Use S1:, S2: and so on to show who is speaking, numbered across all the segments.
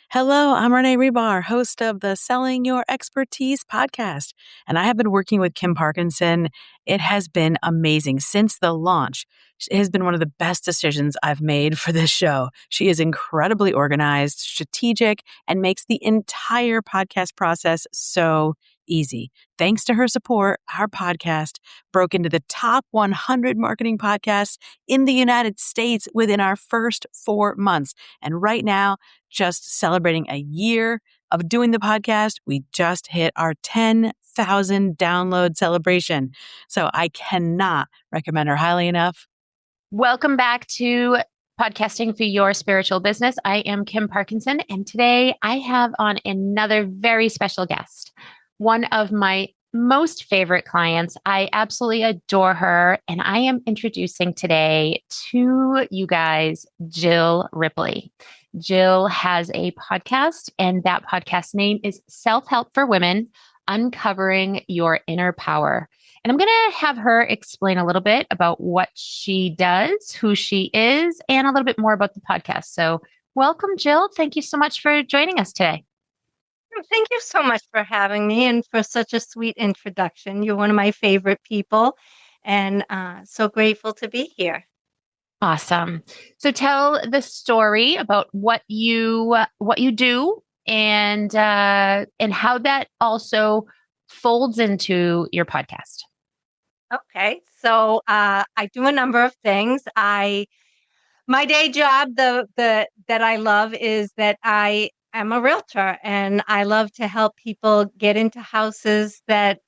S1: Hello, I'm Renee Rebar, host of the Selling Your Expertise podcast, and I have been working with Kim Parkinson. It has been amazing since the launch. It has been one of the best decisions I've made for this show. She is incredibly organized, strategic, and makes the entire podcast process so easy. Thanks to her support, our podcast broke into the top 100 marketing podcasts in the United States within our first 4 months. And right now, just celebrating a year of doing the podcast, we just hit our 10,000 download celebration. So I cannot recommend her highly enough.
S2: Welcome back to Podcasting for Your Spiritual Business. I am Kim Parkinson, and today I have on another very special guest, one of my most favorite clients. I absolutely adore her, and I am introducing today to you guys Jill Ripley. Jill has a podcast, and that podcast name is Self-Help for Women, Uncovering Your Inner Power. And I'm going to have her explain a little bit about what she does, who she is, and a little bit more about the podcast. So welcome, Jill. Thank you so much for joining us today.
S3: Thank you so much for having me and for such a sweet introduction. You're one of my favorite people, and so grateful to be here.
S2: Awesome. So tell the story about what you do and how that also folds into your podcast.
S3: Okay, so I do a number of things. My day job, that I love, is that I am a realtor, and I love to help people get into houses that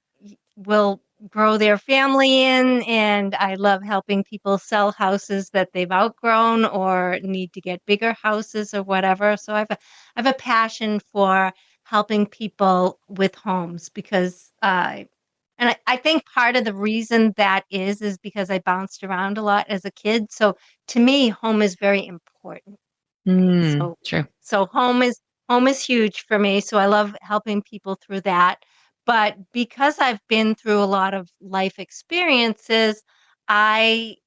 S3: will grow their family in, and I love helping people sell houses that they've outgrown or need to get bigger houses or whatever. So I have a passion for helping people with homes because I think part of the reason that is because I bounced around a lot as a kid. So to me, home is very important.
S2: True.
S3: So home is huge for me. So I love helping people through that. But because I've been through a lot of life experiences, I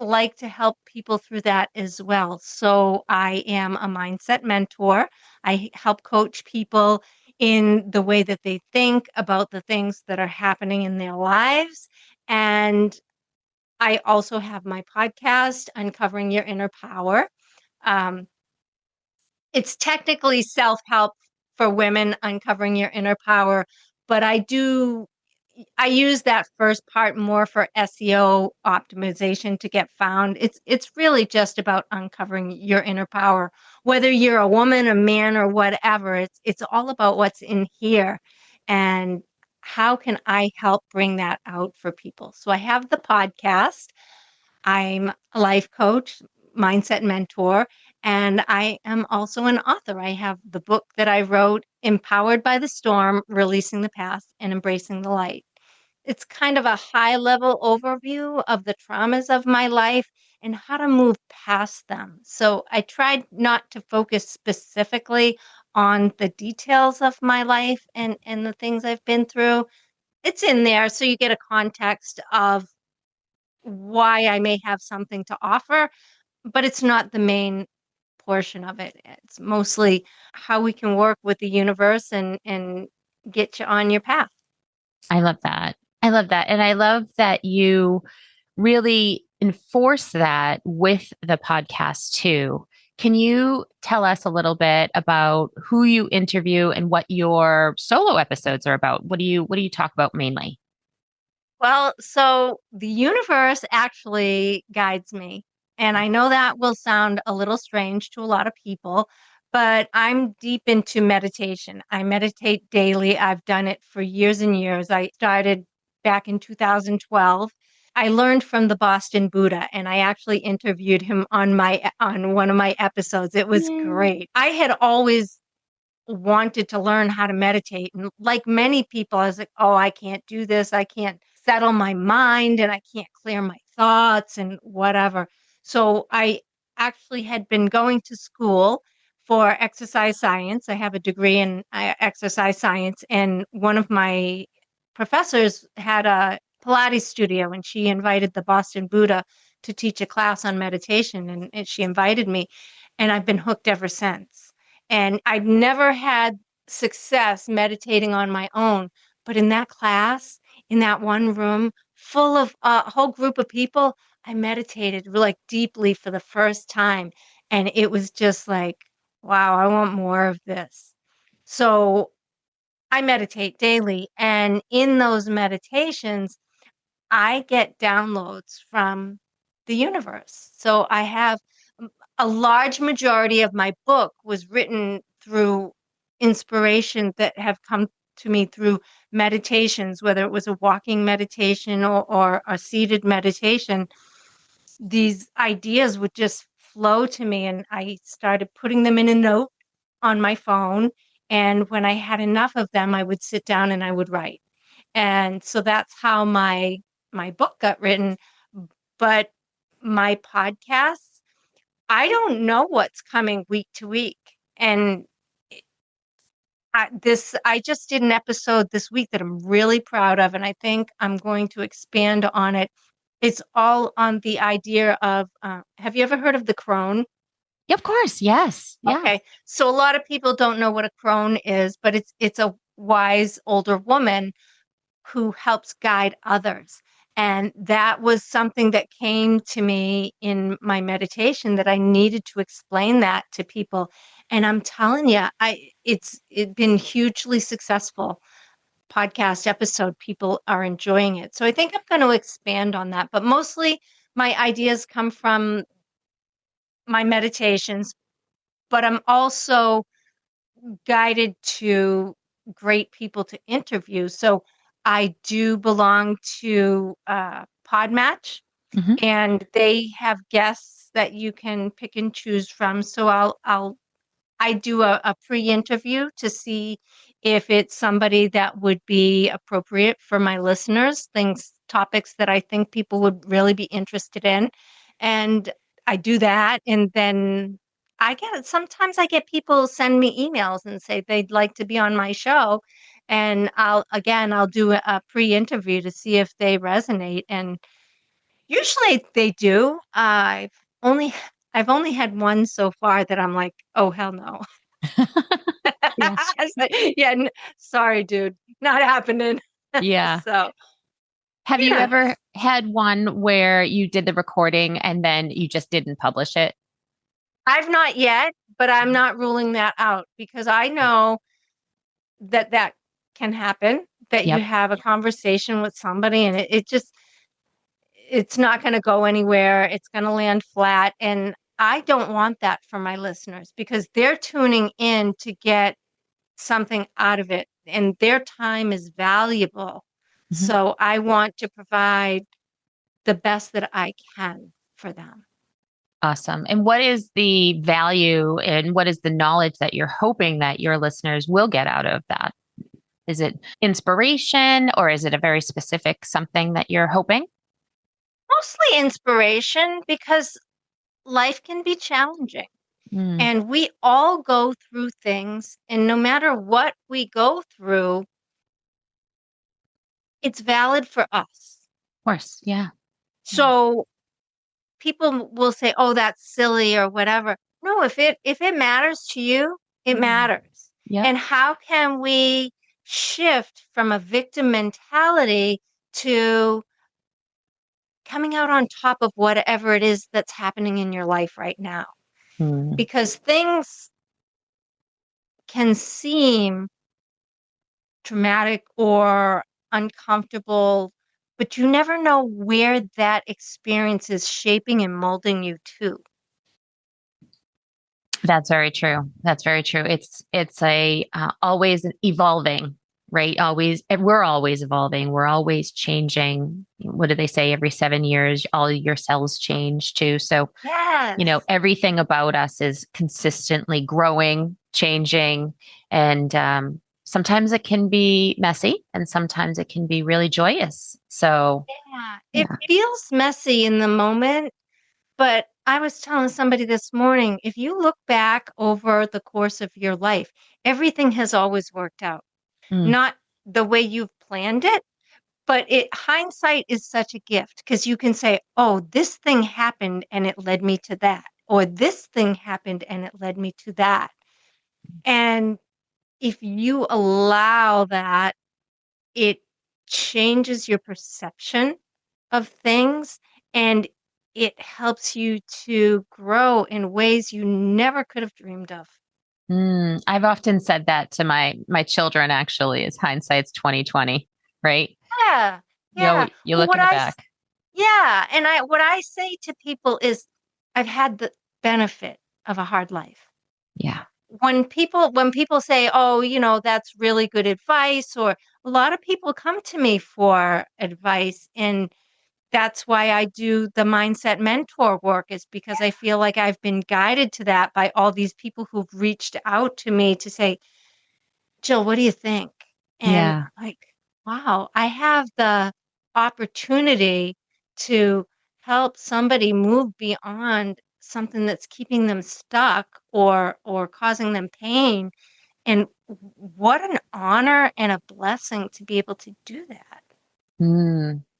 S3: like to help people through that as well. So I am a mindset mentor. I help coach people in the way that they think about the things that are happening in their lives. And I also have my podcast, Uncovering Your Inner Power. It's technically self-help for women, uncovering your inner power, but I use that first part more for SEO optimization to get found. It's really just about uncovering your inner power, whether you're a woman, a man, or whatever. It's all about what's in here, and how can I help bring that out for people. So I have the podcast. I'm a life coach, mindset mentor, and I am also an author. I have the book that I wrote, Empowered by the Storm, Releasing the Past and Embracing the Light. It's kind of a high level overview of the traumas of my life and how to move past them. So I tried not to focus specifically on the details of my life and the things I've been through. It's in there so you get a context of why I may have something to offer, but it's not the main portion of it. It's mostly how we can work with the universe and get you on your path.
S2: I love that. I love that. And I love that you really enforce that with the podcast too. Can you tell us a little bit about who you interview and what your solo episodes are about? What do you talk about mainly?
S3: Well, so the universe actually guides me. And I know that will sound a little strange to a lot of people, but I'm deep into meditation. I meditate daily. I've done it for years and years. I started back in 2012. I learned from the Boston Buddha, and I actually interviewed him on one of my episodes. It was great. I had always wanted to learn how to meditate, and like many people, I was like, oh, I can't do this. I can't settle my mind, and I can't clear my thoughts and whatever. So I actually had been going to school for exercise science. I have a degree in exercise science, and one of my professors had a Pilates studio, and she invited the Boston Buddha to teach a class on meditation, and she invited me, and I've been hooked ever since. And I'd never had success meditating on my own. But in that class, in that one room full of a whole group of people, I meditated like deeply for the first time. And it was just like, wow, I want more of this. So I meditate daily. And in those meditations, I get downloads from the universe. So I have a large majority of my book was written through inspiration that have come to me through meditations, whether it was a walking meditation or a seated meditation. These ideas would just flow to me, and I started putting them in a note on my phone. And when I had enough of them, I would sit down and I would write. And so that's how my book got written. But my podcasts, I don't know what's coming week to week. And I just did an episode this week that I'm really proud of, and I think I'm going to expand on it. It's all on the idea of, have you ever heard of the Crone?
S2: Of course. Yes. Yeah.
S3: Okay. So a lot of people don't know what a crone is, but it's a wise older woman who helps guide others. And that was something that came to me in my meditation, that I needed to explain that to people. And I'm telling you, it's been hugely successful podcast episode. People are enjoying it. So I think I'm going to expand on that. But mostly my ideas come from my meditations, but I'm also guided to great people to interview. So I do belong to Podmatch,
S2: Mhm.
S3: and they have guests that you can pick and choose from. So I do a pre-interview to see if it's somebody that would be appropriate for my listeners, topics that I think people would really be interested in. And I do that. And then sometimes I get people send me emails and say they'd like to be on my show. And I'll do a pre-interview to see if they resonate. And usually they do. Only, I've only had one so far that I'm like, oh, hell no.
S2: Yeah.
S3: Yeah, sorry, dude, not happening.
S2: Yeah.
S3: So,
S2: Have you
S3: yeah,
S2: ever had one where you did the recording and then you just didn't publish it?
S3: I've not yet, but I'm not ruling that out because I know that that can happen, that you
S2: Yep.
S3: have a conversation with somebody and it's not going to go anywhere. It's going to land flat. And I don't want that for my listeners because they're tuning in to get something out of it and their time is valuable.
S2: Mhm.
S3: So I want to provide the best that I can for them.
S2: Awesome. And what is the value and what is the knowledge that you're hoping that your listeners will get out of that? Is it inspiration or is it a very specific something that you're hoping?
S3: Mostly inspiration because life can be challenging
S2: Mm, of
S3: and we all go through things. And no matter what we go through, it's valid for us.
S2: course. Yeah. Yeah.
S3: So people will say, oh, that's silly or whatever. No, if it matters to you, it
S2: Mm.
S3: matters.
S2: Yep.
S3: And how can we shift from a victim mentality to coming out on top of whatever it is that's happening in your life right now?
S2: Mm.
S3: Because things can seem traumatic or uncomfortable, but you never know where that experience is shaping and molding you to.
S2: That's very true. That's very true. It's a always evolving, right? Always, and we're always evolving. We're always changing. What do they say? Every 7 years, all your cells change too. So,
S3: Yes.
S2: everything about us is consistently growing, changing, and sometimes it can be messy, and sometimes it can be really joyous. So,
S3: Yeah. It
S2: yeah.
S3: feels messy in the moment, but I was telling somebody this morning, if you look back over the course of your life, everything has always worked out.
S2: Mm,
S3: Not the way you've planned it, but hindsight is such a gift because you can say, "Oh, this thing happened and it led me to that," or "This thing happened and it led me to that." And if you allow that, it changes your perception of things, and it helps you to grow in ways you never could have dreamed of.
S2: I've often said that to my children actually, is hindsight's 2020, right?
S3: Yeah. Yeah.
S2: You
S3: Well,
S2: look in the back.
S3: yeah. And what I say to people is I've had the benefit of a hard life.
S2: Yeah.
S3: When people say, "Oh, that's really good advice," or a lot of people come to me for advice, and that's why I do the mindset mentor work, is because I feel like I've been guided to that by all these people who've reached out to me to say, "Jill, what do you think?" And
S2: Yeah.
S3: like, wow, I have the opportunity to help somebody move beyond something that's keeping them stuck or causing them pain. And what an honor and a blessing to be able to do that.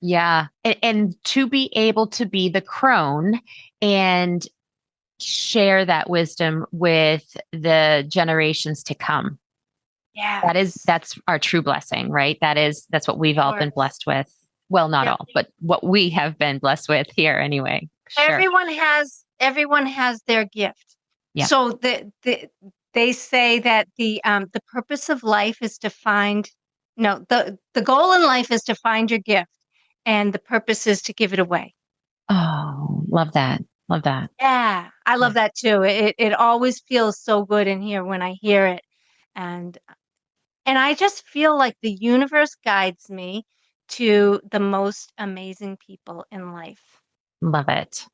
S2: Yeah. And to be able to be the crone and share that wisdom with the generations to come.
S3: Yes,
S2: That's our true blessing, right? That's what we've
S3: of
S2: all been
S3: course.
S2: blessed with. Well, not
S3: Yeah.
S2: all, but what we have been blessed with here anyway. Sure.
S3: Everyone has their gift.
S2: Yeah.
S3: So they say that the purpose of life is to find no the goal in life is to find your gift, and the purpose is to give it away.
S2: Oh, love that. Love that.
S3: Yeah, I
S2: Yeah.
S3: love that too. It always feels so good in here when I hear it, and I just feel like the universe guides me to the most amazing people in life.
S2: Love it.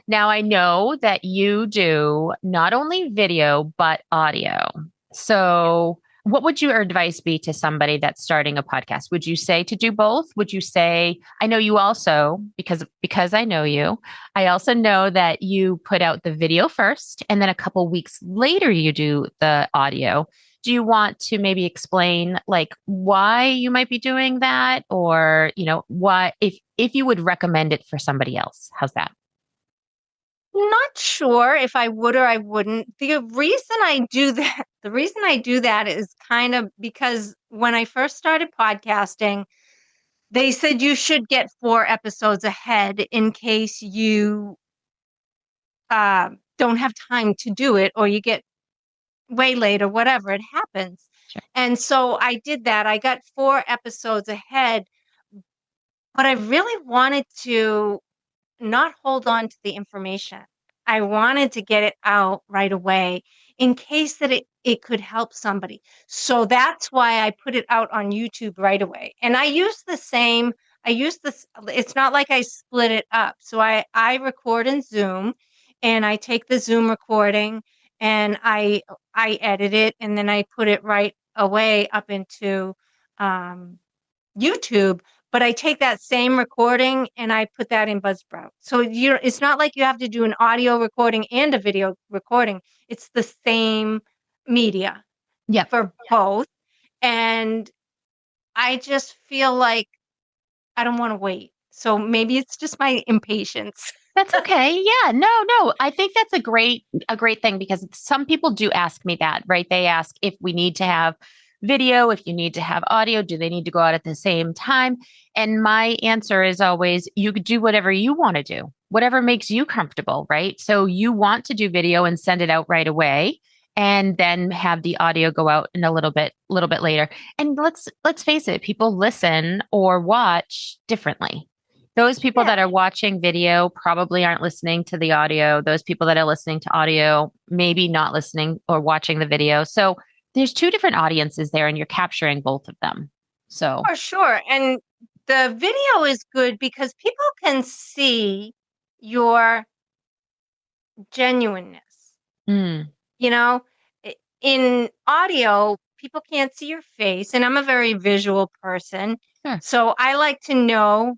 S2: Now, I know that you do not only video, but audio. So, what would your advice be to somebody that's starting a podcast? Would you say to do both? Would you say, I know you also, because I know you, I also know that you put out the video first and then a couple weeks later you do the audio. Do you want to maybe explain like why you might be doing that, or, why, if you would recommend it for somebody else? How's that?
S3: Not sure if I would or I wouldn't. The reason I do that is kind of because when I first started podcasting, they said you should get 4 episodes ahead in case you don't have time to do it, or you get way late or whatever, it happens.
S2: Sure.
S3: And so I did that. I got 4 episodes ahead, but I really wanted to not hold on to the information. I wanted to get it out right away in case that it could help somebody. So that's why I put it out on YouTube right away. And I use this, it's not like I split it up. So I record in Zoom, and I take the Zoom recording, and I edit it, and then I put it right away up into um, YouTube, but I take that same recording and I put that in Buzzsprout. So it's not like you have to do an audio recording and a video recording. It's the same media
S2: Yep.
S3: for both. And I just feel like I don't want to wait. So maybe it's just my impatience.
S2: That's okay. Yeah. No, no. I think that's a great thing, because some people do ask me that, right? They ask if we need to have video, if you need to have audio, do they need to go out at the same time? And my answer is always, you could do whatever you want to do, whatever makes you comfortable, right? So you want to do video and send it out right away, and then have the audio go out in a little bit later. And let's face it, people listen or watch differently. Those people
S3: Yeah,
S2: that are watching video probably aren't listening to the audio. Those people that are listening to audio, maybe not listening or watching the video. So there's two different audiences there, and you're capturing both of them. So,
S3: for sure. And the video is good because people can see your genuineness.
S2: mm,
S3: You know, in audio, people can't see your face, and I'm a very visual person.
S2: sure.
S3: So I like to know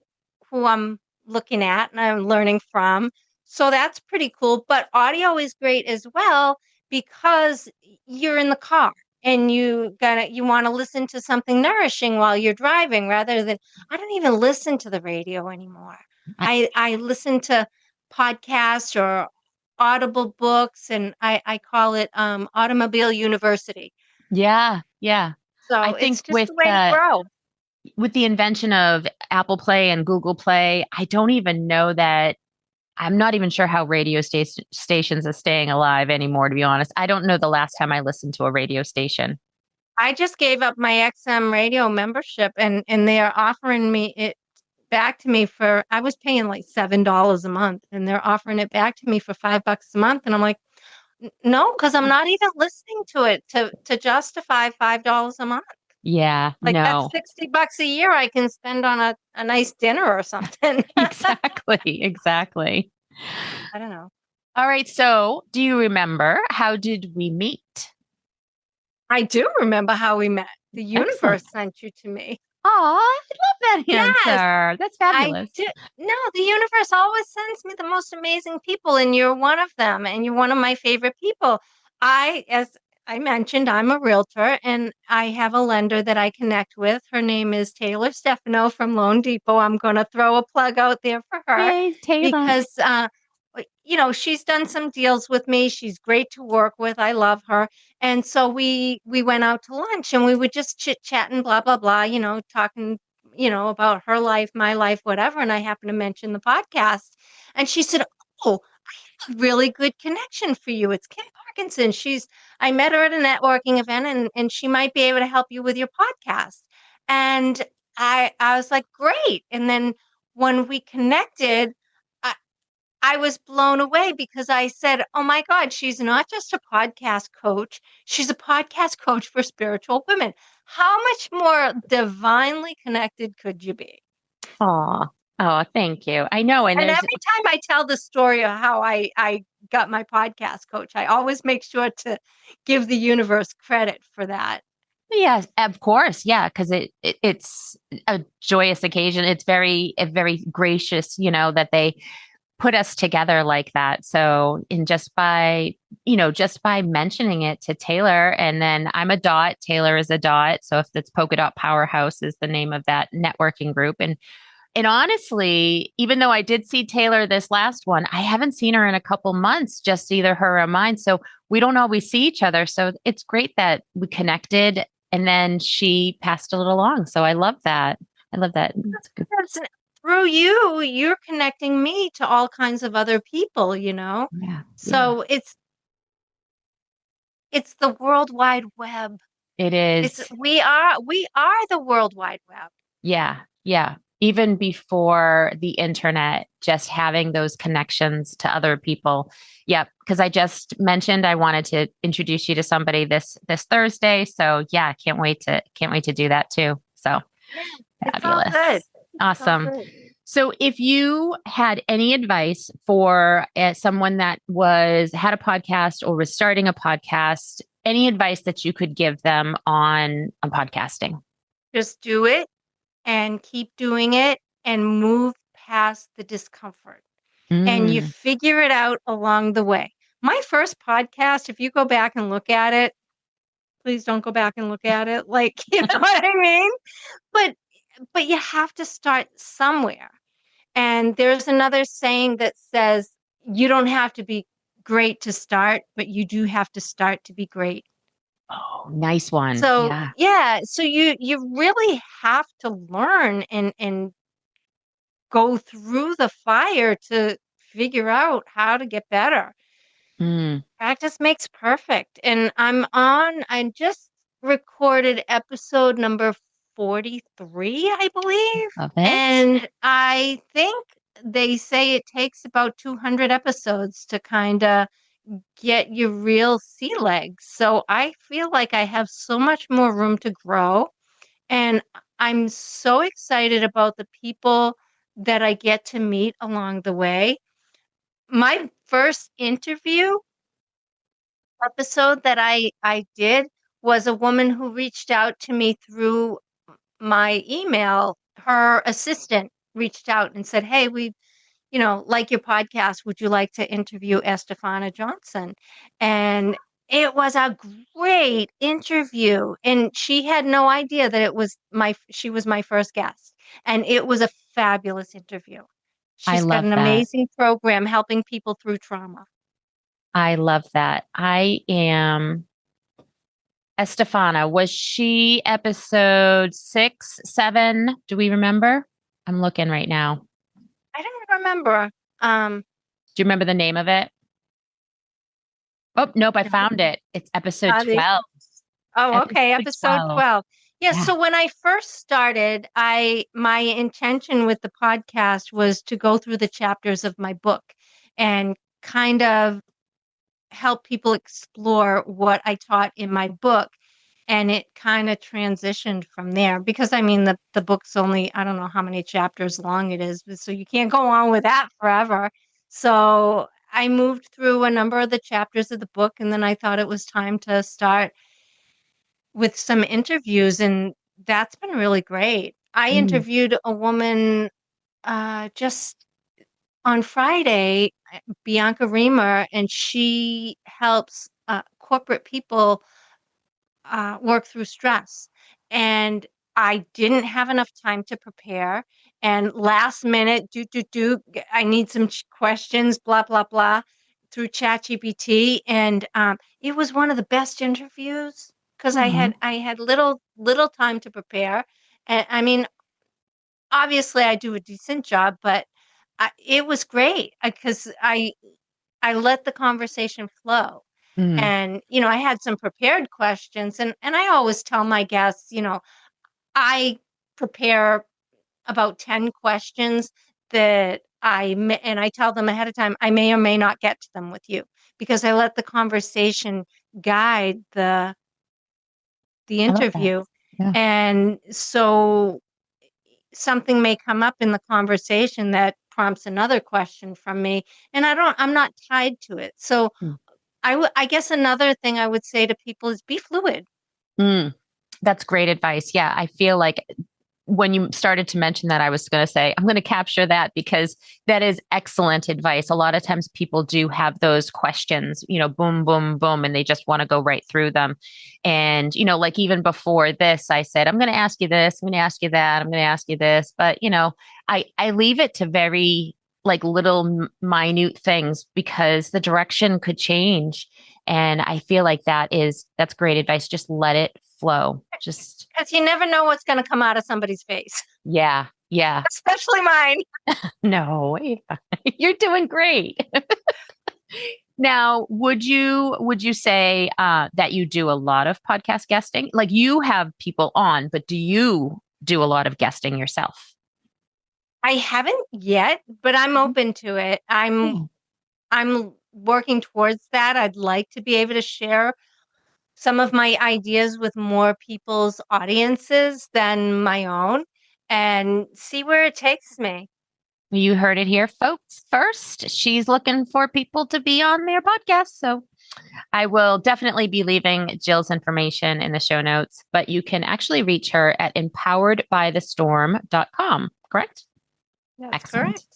S3: who I'm looking at and I'm learning from. So that's pretty cool. But audio is great as well because you're in the car and you want to listen to something nourishing while you're driving rather than I don't even listen to the radio anymore.
S2: I,
S3: I listen to podcasts or Audible books, and I call it Automobile University.
S2: Yeah. Yeah. I
S3: So it's
S2: think
S3: just the way to grow.
S2: with the invention of Apple Play and Google Play, I don't even know that I'm not even sure how stations are staying alive anymore, to be honest. I don't know the last time I listened to a radio station.
S3: I just gave up my XM radio membership, and they are offering me it back to me for, I was paying like $7 a month, and they're offering it back to me for $5 a month. And I'm like, no, because I'm not even listening to it to justify $5 a month.
S2: Yeah,
S3: Like that's
S2: no.
S3: $60 a year I can spend on a nice dinner or something.
S2: Exactly, exactly.
S3: I don't know.
S2: All right, so do you remember how did we meet?
S3: I do remember how we met. The
S2: Excellent.
S3: universe sent you to me.
S2: Oh, I love that
S3: Yes,
S2: answer. That's
S3: I
S2: fabulous.
S3: do. No, the universe always sends me the most amazing people, and you're one of them, and you're one of my favorite people. As I mentioned, I'm a realtor, and I have a lender that I connect with. Her name is Taylor Stefano from Loan Depot. I'm going to throw a plug out there for her
S2: Yay, Taylor.
S3: because, she's done some deals with me. She's great to work with. I love her. And so we went out to lunch, and we were just chit chatting, blah blah blah, talking, about her life, my life, whatever. And I happened to mention the podcast, and she said, "Oh, I have a really good connection for you. It's Kim Parkinson. I met her at a networking event, and she might be able to help you with your podcast." And I was like, "Great." And then when we connected, I was blown away because I said, "Oh my God, she's not just a podcast coach. She's a podcast coach for spiritual women. How much more divinely connected could you be?"
S2: Aw. Oh, thank you. I know. And
S3: And
S2: there's,
S3: every time I tell the story of how I got my podcast coach, I always make sure to give the universe credit for that.
S2: yes, of course. Yeah. Cause it's a joyous occasion. It's very gracious, that they put us together like that. So, in just by mentioning it to Taylor, and then I'm a dot, Taylor is a dot. So if it's Polka Dot Powerhouse is the name of that networking group. And honestly, even though I did see Taylor this last one, I haven't seen her in a couple months, just either her or mine. So we don't always see each other. So it's great that we connected and then she passed it along. So I love that. I love that. It's good.
S3: Because through you, you're connecting me to all kinds of other people,
S2: Yeah. Yeah.
S3: So it's the World Wide Web.
S2: It
S3: It's
S2: is.
S3: we are the World Wide Web.
S2: Yeah. Yeah. Even before the internet, just having those connections to other people. Yeah. Because I just mentioned I wanted to introduce you to somebody this Thursday. So yeah, can't wait to do that too. So
S3: Yeah, it's all
S2: fabulous.
S3: good. It's all
S2: Awesome.
S3: good.
S2: So if you had any advice for someone that had a podcast or was starting a podcast, any advice that you could give them on podcasting?
S3: Just do it and keep doing it and move past the discomfort. And you
S2: Mm,
S3: figure it out along the way. My first podcast, if you go back and look at it, please don't go back and look at it. Like, you know what I mean? But you have to start somewhere. And there's another saying that says you don't have to be great to start, but you do have to start to be great.
S2: oh, nice one.
S3: So
S2: Yeah.
S3: yeah, so you really have to learn and go through the fire to figure out how to get better.
S2: Mm,
S3: Practice makes perfect. And I just recorded episode number 43, I believe.
S2: love it.
S3: And I think they say it takes about 200 episodes to kind of get your real sea legs. So I feel like I have so much more room to grow. And I'm so excited about the people that I get to meet along the way. My first interview episode that I did was a woman who reached out to me through my email. Her assistant reached out and said, "Hey, we, like your podcast. Would you like to interview Estefana Johnson?" And it was a great interview. And she had no idea that she was my first guest. And it was a fabulous interview.
S2: I
S3: She's got
S2: love
S3: an
S2: that.
S3: amazing program helping people through trauma.
S2: I love that. I am Estefana. Was she episode 6, 7? Do we remember? I'm looking right now.
S3: I don't remember.
S2: Do you remember the name of it? Oh, nope, I
S3: No.
S2: found it. It's episode
S3: Uh, the,
S2: 12.
S3: oh, okay,
S2: Episode
S3: episode
S2: 12.
S3: 12. Yeah,
S2: Yeah.
S3: so when I first started, my intention with the podcast was to go through the chapters of my book and kind of help people explore what I taught in my book. And it kind of transitioned from there because I mean the book's only, I don't know how many chapters long it is, so you can't go on with that forever. So I moved through a number of the chapters of the book, and then I thought it was time to start with some interviews, and that's been really great. I
S2: Mm.
S3: interviewed a woman just on Friday, Bianca Reamer, and she helps corporate people work through stress. And I didn't have enough time to prepare. And last minute, I need some questions, blah, blah, blah, through ChatGPT. And it was one of the best interviews because
S2: Aw.
S3: I had little time to prepare. And I mean, obviously I do a decent job, but it was great because I let the conversation flow.
S2: Mm.
S3: And, you know, I had some prepared questions, and I always tell my guests, you know, I prepare about 10 questions that and I tell them ahead of time, I may or may not get to them with you because I let the conversation guide the
S2: I love that.
S3: interview.
S2: Yeah.
S3: And so something may come up in the conversation that prompts another question from me, and I'm not tied to it. So
S2: Mm.
S3: I guess another thing I would say to people is be fluid.
S2: Mm. That's great advice. Yeah, I feel like when you started to mention that, I was going to say, I'm going to capture that because that is excellent advice. A lot of times people do have those questions, boom, boom, boom, and they just want to go right through them. And, like even before this, I said, I'm going to ask you this, I'm going to ask you that, I'm going to ask you this. But, I leave it to very like little minute things because the direction could change. And I feel like that's great advice. Just let it flow. Just
S3: Because you never know what's going to come out of somebody's face,
S2: yeah, yeah.
S3: especially mine.
S2: No, you're doing great. Now, would you say that you do a lot of podcast guesting? Like you have people on, but do you do a lot of guesting yourself?
S3: I haven't yet, but I'm
S2: Mhm.
S3: open to it.
S2: Yeah.
S3: I'm working towards that. I'd like to be able to share some of my ideas with more people's audiences than my own and see where it takes me.
S2: You heard it here, folks. First, she's looking for people to be on their podcast. So I will definitely be leaving Jill's information in the show notes, but you can actually reach her at empoweredbythestorm.com, correct?
S3: That's
S2: Excellent.
S3: correct.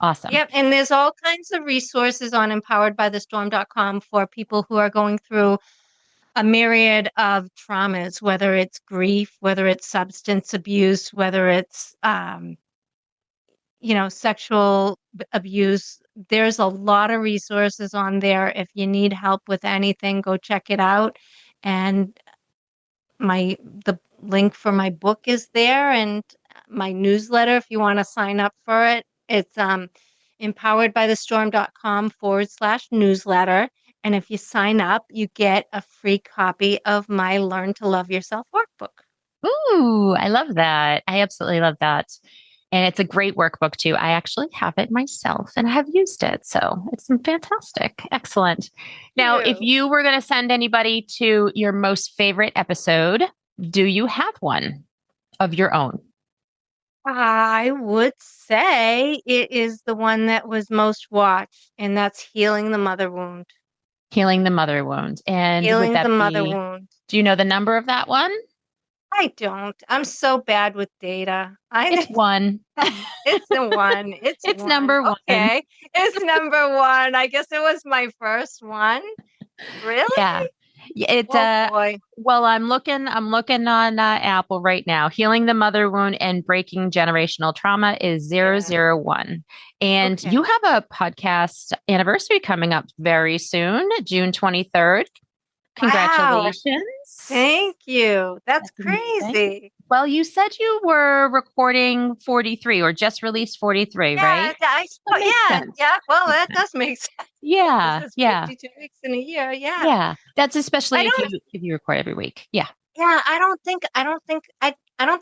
S2: Awesome.
S3: Yep. And there's all kinds of resources on empoweredbythestorm.com for people who are going through a myriad of traumas, whether it's grief, whether it's substance abuse, whether it's, sexual abuse. There's a lot of resources on there. If you need help with anything, go check it out. And the link for my book is there, and my newsletter if you want to sign up for it. It's empoweredbythestorm.com/newsletter. And if you sign up, you get a free copy of my Learn to Love Yourself workbook.
S2: Ooh, I love that. I absolutely love that. And it's a great workbook too. I actually have it myself and I have used it. So it's fantastic. Excellent. Now, if
S3: You.
S2: you were going to send anybody to your most favorite episode, do you have one of your own?
S3: I would say it is the one that was most watched, and that's Healing the Mother Wound.
S2: Healing the Mother Wound. And would
S3: Healing the
S2: that
S3: Mother
S2: be,
S3: Wound.
S2: do you know the number of that one?
S3: I don't. I'm so bad with data.
S2: It's one.
S3: It's the one. It's
S2: It's
S3: one.
S2: number one.
S3: Okay. It's number one. I guess it was my first one. Really?
S2: Yeah. It
S3: Oh boy.
S2: well, I'm looking on Apple right now. Healing the mother wound and breaking generational trauma is zero
S3: Yeah.
S2: zero one. And
S3: Okay.
S2: you have a podcast anniversary coming up very soon, June 23rd.
S3: Wow.
S2: Congratulations.
S3: Thank you. That's
S2: That's amazing.
S3: crazy.
S2: Well, you said you were recording 43 or just released 43,
S3: Yeah,
S2: right? That makes
S3: yeah,
S2: sense.
S3: yeah. Well,
S2: Makes
S3: that
S2: sense.
S3: does make sense. This
S2: Yeah,
S3: is
S2: yeah,
S3: 52 weeks in a year. Yeah.
S2: yeah. That's
S3: I
S2: especially
S3: don't,
S2: if you record every week. Yeah.
S3: yeah, I don't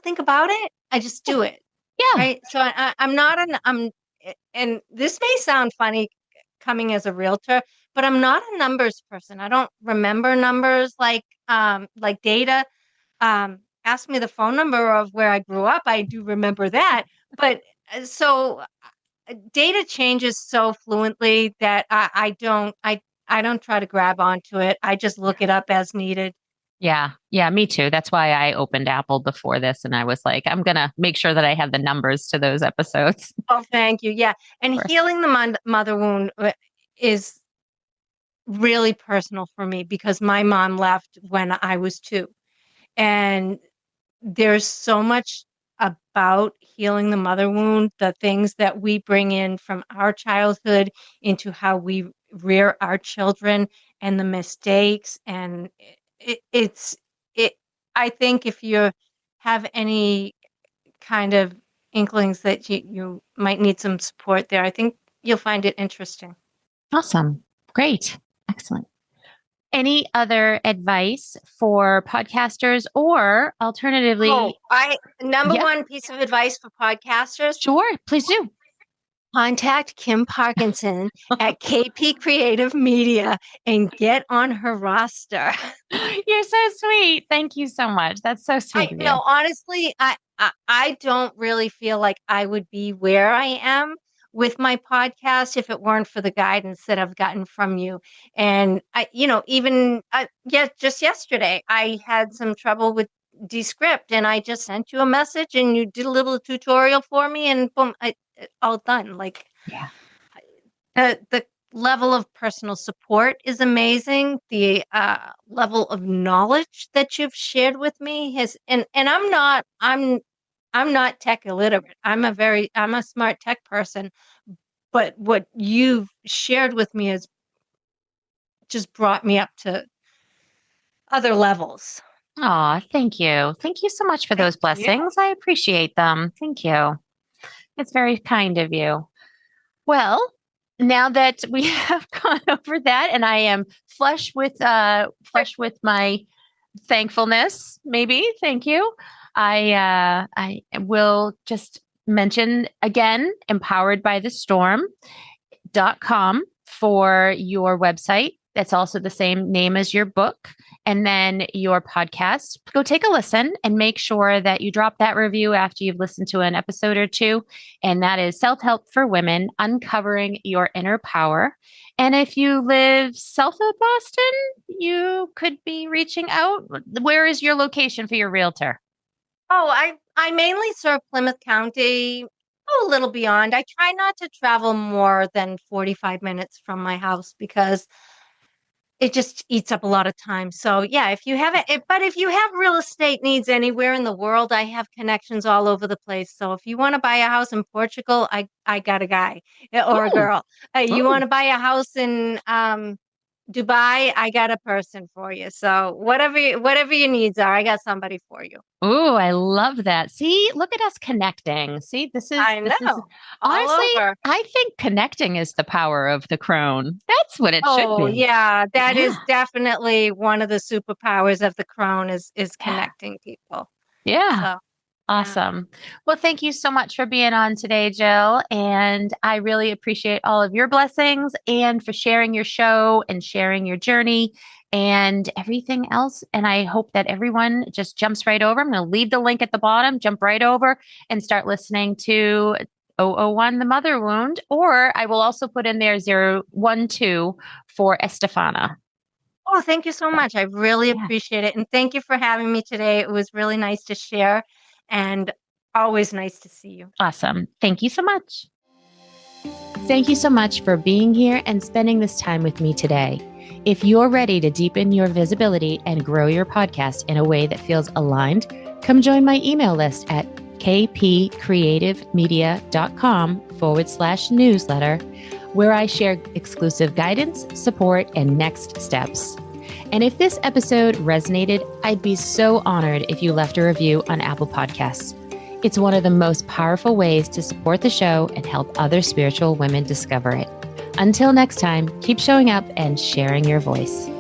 S3: think about it. I just
S2: Yeah.
S3: do it.
S2: Yeah.
S3: Right. So I'm not and this may sound funny coming as a realtor, but I'm not a numbers person. I don't remember numbers like data. Ask me the phone number of where I grew up. I do remember that. But data changes so fluently that I don't try to grab onto it. I just look it up as needed.
S2: Yeah. Yeah. Me too. That's why I opened Apple before this. And I was like, I'm going to make sure that I have the numbers to those episodes.
S3: Oh, thank you. Yeah. And
S2: Sure.
S3: healing the mother wound is really personal for me because my mom left when I was 2. And there's so much about healing the mother wound, the things that we bring in from our childhood into how we rear our children and the mistakes. And it's, it, I think if you have any kind of inklings that you might need some support there, I think you'll find it interesting.
S2: Awesome. Great. Excellent. Any other advice for podcasters or
S3: Oh,
S2: alternatively?
S3: number
S2: Yeah,
S3: one piece of advice for podcasters:
S2: sure. Please do.
S3: contact Kim Parkinson at KP Creative Media and get on her roster.
S2: You're so sweet. Thank you so much. That's so
S3: I
S2: sweet of you.
S3: no, honestly, I don't really feel like I would be where I am with my podcast if it weren't for the guidance that I've gotten from you. And even yeah, just yesterday, I had some trouble with Descript, and I just sent you a message, and you did a little tutorial for me, and boom, all done. Like
S2: Yeah.
S3: the level of personal support is amazing. The level of knowledge that you've shared with me has, and I'm not tech illiterate. I'm a smart tech person, but what you've shared with me has just brought me up to other levels.
S2: Aw, thank you. Thank you so much for
S3: Thank
S2: those
S3: you.
S2: blessings. I appreciate them. Thank you. It's very kind of you. Well, now that we have gone over that and I am flush with my thankfulness, maybe. Thank you. I will just mention again, empowered by the storm.com for your website. That's also the same name as your book. And then your podcast. Go take a listen and make sure that you drop that review after you've listened to an episode or two. And that is Self Help for Women, Uncovering Your Inner Power. And if you live south of Boston, you could be reaching out. Where is your location for your realtor?
S3: Oh, I mainly serve Plymouth County, a little beyond. I try not to travel more than 45 minutes from my house because it just eats up a lot of time. So yeah, if you have it, but if you have real estate needs anywhere in the world, I have connections all over the place. So if you want to buy a house in Portugal, I got a guy or a
S2: Oh,
S3: girl. You want
S2: oh,
S3: to buy a house in Dubai, I got a person for you. So whatever your needs are, I got somebody for you.
S2: oh, I love that. See, look at us connecting. See,
S3: I
S2: this is
S3: know. All
S2: honestly,
S3: over.
S2: I think connecting is the power of the crone. That's what it should
S3: Oh
S2: be.
S3: yeah, that is
S2: Yeah.
S3: definitely one of the superpowers of the Crone is
S2: Yeah.
S3: connecting people.
S2: Yeah.
S3: So yeah.
S2: Awesome. Well, thank you so much for being on today, Jill. And I really appreciate all of your blessings and for sharing your show and sharing your journey and everything else. And I hope that everyone just jumps right over. I'm going to leave the link at the bottom, jump right over and start listening to 001, The Mother Wound, or I will also put in there 012 for Estefana.
S3: Oh, thank you so
S2: So,
S3: much. I really
S2: yeah.
S3: appreciate it. And thank you for having me today. It was really nice to share and always nice to see you.
S2: Awesome. Thank you so much. Thank you so much for being here and spending this time with me today. If you're ready to deepen your visibility and grow your podcast in a way that feels aligned, come join my email list at kpcreativemedia.com/newsletter, where I share exclusive guidance, support, and next steps. And if this episode resonated, I'd be so honored if you left a review on Apple Podcasts. It's one of the most powerful ways to support the show and help other spiritual women discover it. Until next time, keep showing up and sharing your voice.